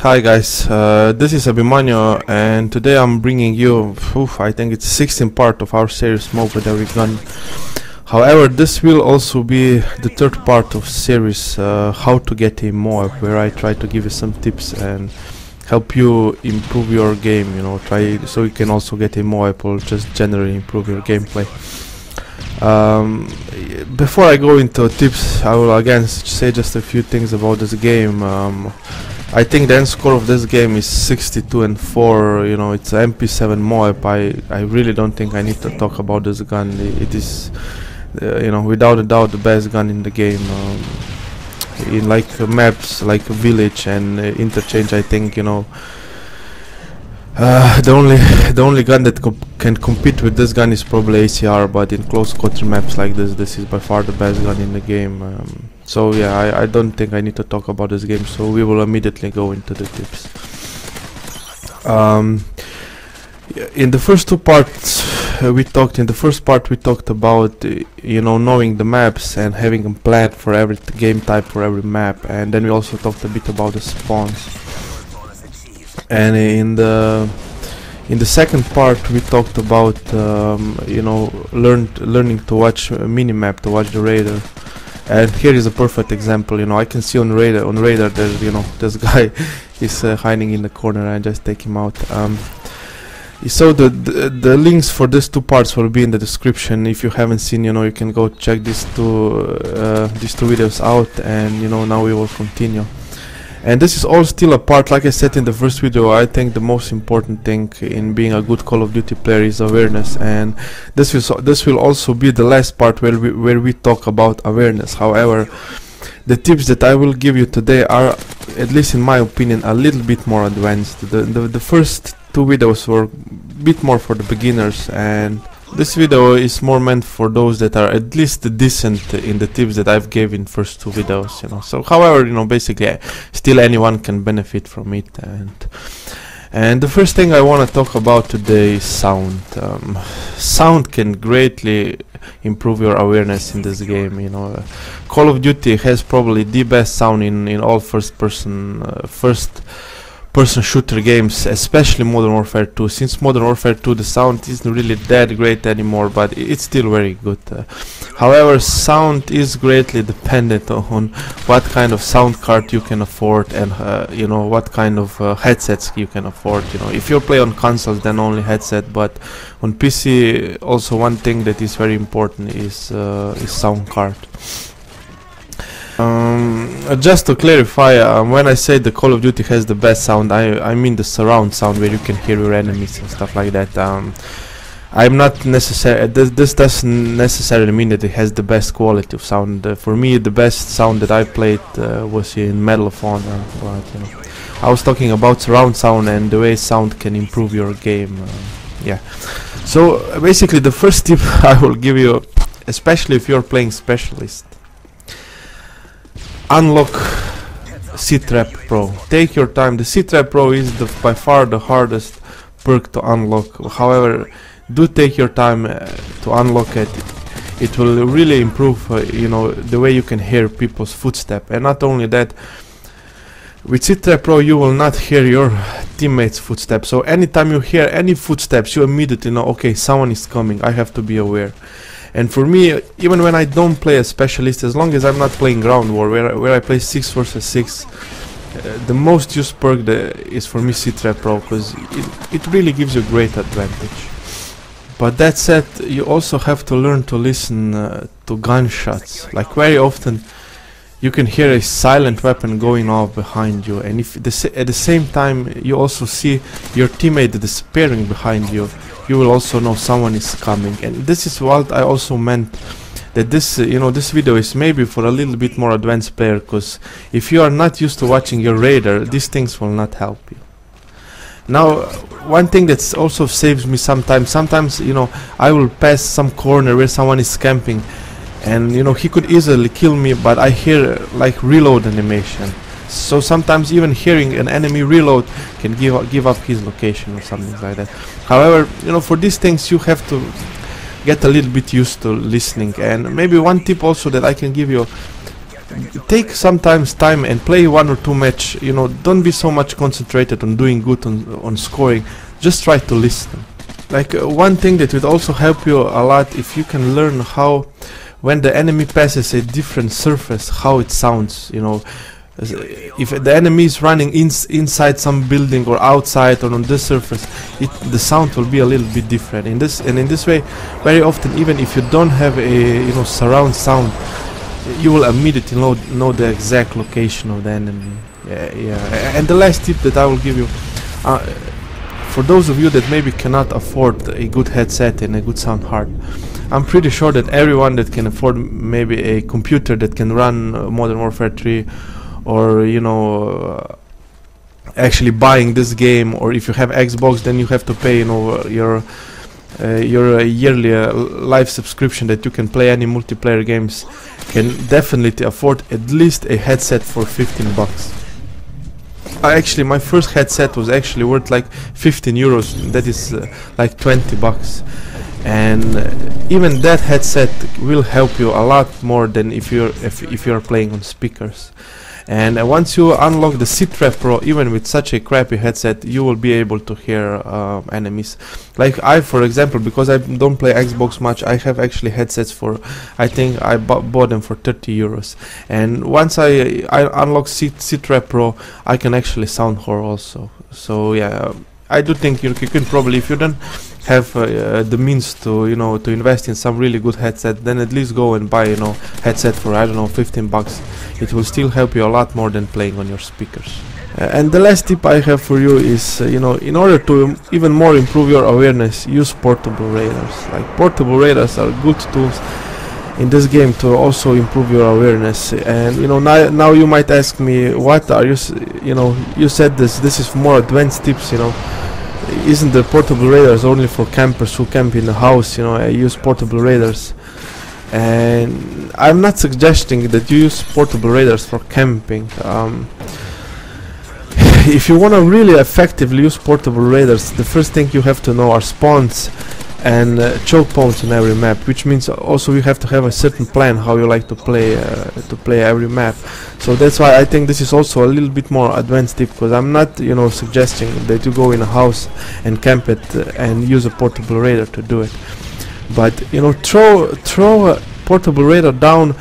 Hi guys, this is Abhimanyuxx and today I'm bringing you, I think it's 16th part of our series MOAB with every gun. However, this will also be the third part of series how to get a MOAB, where I try to give you some tips and help you improve your game, you know, try so you can also get a MOAB or just generally improve your gameplay. Before I go into tips, I will again say just a few things about this game. I think the end score of this game is 62-4. You know, it's an MP7 MOAB. I really don't think I need to talk about this gun. It is, you know, without a doubt the best gun in the game. In like maps like Village and Interchange, I think, you know, the only gun that can compete with this gun is probably ACR, but in close quarter maps like this is by far the best gun in the game. So yeah, I don't think I need to talk about this game, so we will immediately go into the tips. In the first two parts we talked about you know, knowing the maps and having a plan for every game type for every map, and then we also talked a bit about the spawns. And in the second part we talked about you know, learning to watch a minimap, to watch the radar. And here is a perfect example. You know, I can see on radar there's, you know, this guy is hiding in the corner, and just take him out. So the links for these two parts will be in the description. If you haven't seen, you know, you can go check these two videos out, and you know, now we will continue. And this is all still a part, like I said in the first video. I think the most important thing in being a good Call of Duty player is awareness, and this will also be the last part where we talk about awareness. However, the tips that I will give you today are, at least in my opinion, a little bit more advanced. The first two videos were a bit more for the beginners, and this video is more meant for those that are at least decent in the tips that I've gave in first two videos, you know. So however, you know, basically still anyone can benefit from it. And the first thing I want to talk about today is sound. Sound can greatly improve your awareness in this game, you know. Call of Duty has probably the best sound in all first person shooter games, especially Modern Warfare 2. Since Modern Warfare 2 the sound isn't really that great anymore, but it's still very good. However, sound is greatly dependent on what kind of sound card you can afford, and you know, what kind of headsets you can afford. You know, if you play on consoles, then only headset, but on PC also one thing that is very important is sound card. Just to clarify, when I say the Call of Duty has the best sound, I mean the surround sound, where you can hear your enemies and stuff like that. I'm not necessarily, this doesn't necessarily mean that it has the best quality of sound. For me, the best sound that I played was in Medal of Honor, but you know, I was talking about surround sound and the way sound can improve your game. Yeah. So basically, the first tip I will give you, especially if you're playing Specialist: unlock C-Trap Pro. Take your time. The C-Trap Pro is by far the hardest perk to unlock. However, do take your time to unlock it. It will really improve you know, the way you can hear people's footsteps. And not only that, with C-Trap Pro you will not hear your teammates' footsteps. So anytime you hear any footsteps, you immediately know, okay, someone is coming, I have to be aware. And for me, even when I don't play a Specialist, as long as I'm not playing Ground War, where I play 6 vs 6, the most used perk is for me C-Trap Pro, because it really gives you great advantage. But that said, you also have to learn to listen to gunshots. Like, very often you can hear a silent weapon going off behind you, and if at the same time you also see your teammate disappearing behind you, you will also know someone is coming. And this is what I also meant, that this you know, this video is maybe for a little bit more advanced player, because if you are not used to watching your radar, these things will not help you. Now, one thing that also saves me sometimes, you know, I will pass some corner where someone is camping, and you know, he could easily kill me, but I hear like reload animation. So sometimes even hearing an enemy reload can give up his location or something like that. However, you know, for these things you have to get a little bit used to listening. And maybe one tip also that I can give you, take sometimes time and play 1 or 2 match. You know, don't be so much concentrated on doing good on scoring. Just try to listen. Like one thing that would also help you a lot, if you can learn how, when the enemy passes a different surface, how it sounds. You know, if the enemy is running inside some building or outside or on this surface, the sound will be a little bit different. In this way, very often, even if you don't have a surround sound, you will immediately know the exact location of the enemy. Yeah. And the last tip that I will give you, for those of you that maybe cannot afford a good headset and a good sound card, I'm pretty sure that everyone that can afford maybe a computer that can run Modern Warfare 3, or actually buying this game, or if you have Xbox, then you have to pay your yearly live subscription that you can play any multiplayer games, can definitely afford at least a headset for 15 bucks. Actually, my first headset was actually worth like 15 euros. That is like 20 bucks. And even that headset will help you a lot more than if you're playing on speakers. And once you unlock the C-Trap Pro, even with such a crappy headset, you will be able to hear enemies. Like I, for example, because I don't play Xbox much, I have actually headsets for, I think I bought them for 30 euros. And once I unlock C-Trap Pro, I can actually sound horror also. So yeah, I do think you can probably, if you don't have the means to to invest in some really good headset, then at least go and buy headset for, I don't know, 15 bucks. It will still help you a lot more than playing on your speakers. And the last tip I have for you is in order to even more improve your awareness, use portable radars. Like, portable radars are good tools in this game to also improve your awareness. And now you might ask me, what are you you said this is more advanced tips, isn't the portable radars only for campers who camp in the house? I use portable radars, and I'm not suggesting that you use portable radars for camping. If you want to really effectively use portable radars, the first thing you have to know are spawns and choke points on every map, which means also you have to have a certain plan how you like to play every map. So that's why I think this is also a little bit more advanced tip, because I'm not suggesting that you go in a house and camp it and use a portable radar to do it. But throw a portable radar down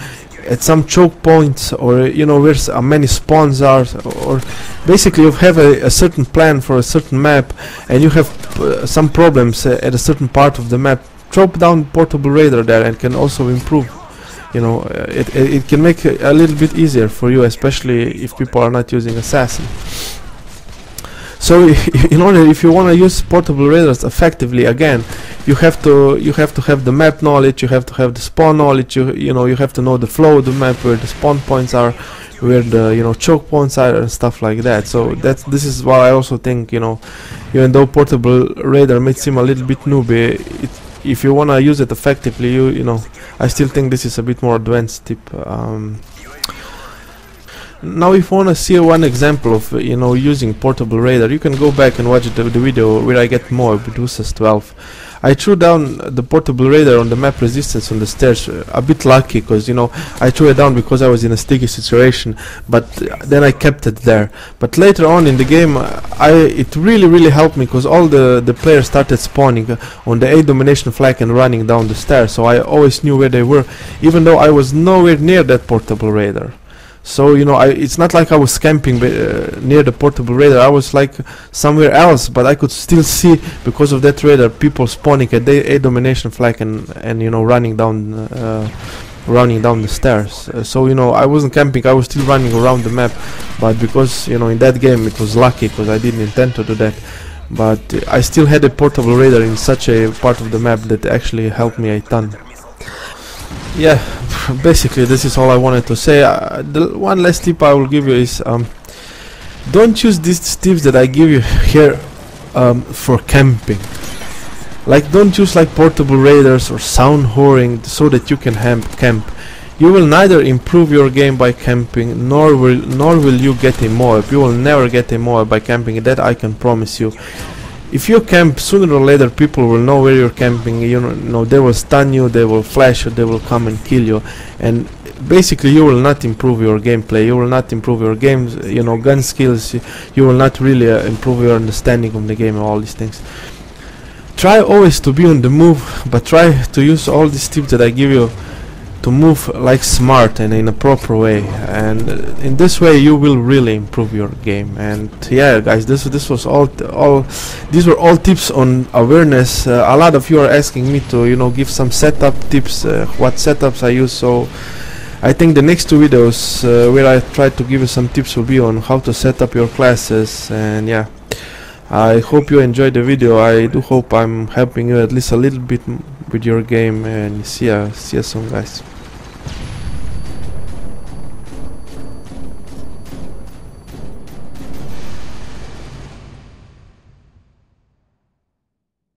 at some choke points, or where many spawns are, or basically you have a certain plan for a certain map, and you have some problems at a certain part of the map. Drop down portable radar there, and can also improve. It can make it a little bit easier for you, especially if people are not using assassin. So if you want to use portable radars effectively, again, you have to have the map knowledge, you have to have the spawn knowledge, you have to know the flow of the map, where the spawn points are, where the choke points are, and stuff like that. So this is why I also think, even though portable radar may seem a little bit newbie, if you want to use it effectively, I still think this is a bit more advanced tip. Now, if you want to see one example of using portable radar, you can go back and watch the video where I get MOAB with USAS 12. I threw down the portable radar on the map resistance on the stairs, a bit lucky, because I threw it down because I was in a sticky situation, but then I kept it there. But later on in the game, it really helped me, because all the players started spawning on the A domination flag and running down the stairs, so I always knew where they were, even though I was nowhere near that portable radar. So it's not like I was camping near the portable radar. I was like somewhere else, but I could still see, because of that radar, people spawning at the A domination flag and running down the stairs. So I wasn't camping, I was still running around the map, but because in that game it was lucky, because I didn't intend to do that. But I still had a portable radar in such a part of the map that actually helped me a ton. Yeah, basically this is all I wanted to say. The one last tip I will give you is, don't use these tips that I give you here for camping. Like, don't use like portable radars or sound whoring so that you can camp. You will neither improve your game by camping, nor will you get a MOAB. You will never get a MOAB by camping, that I can promise you. If you camp, sooner or later people will know where you're camping. They will stun you, they will flash you, they will come and kill you. And basically you will not improve your gameplay, you will not improve your games, you know, gun skills, you will not really improve your understanding of the game and all these things. Try always to be on the move, but try to use all these tips that I give you to move like smart and in a proper way, and in this way you will really improve your game. And yeah guys, this was all these were all tips on awareness. A lot of you are asking me to, you know, give some setup tips, what setups I use, so I think the next two videos where I try to give you some tips will be on how to set up your classes. And yeah, I hope you enjoyed the video. I do hope I'm helping you at least a little bit with your game, and see ya soon guys.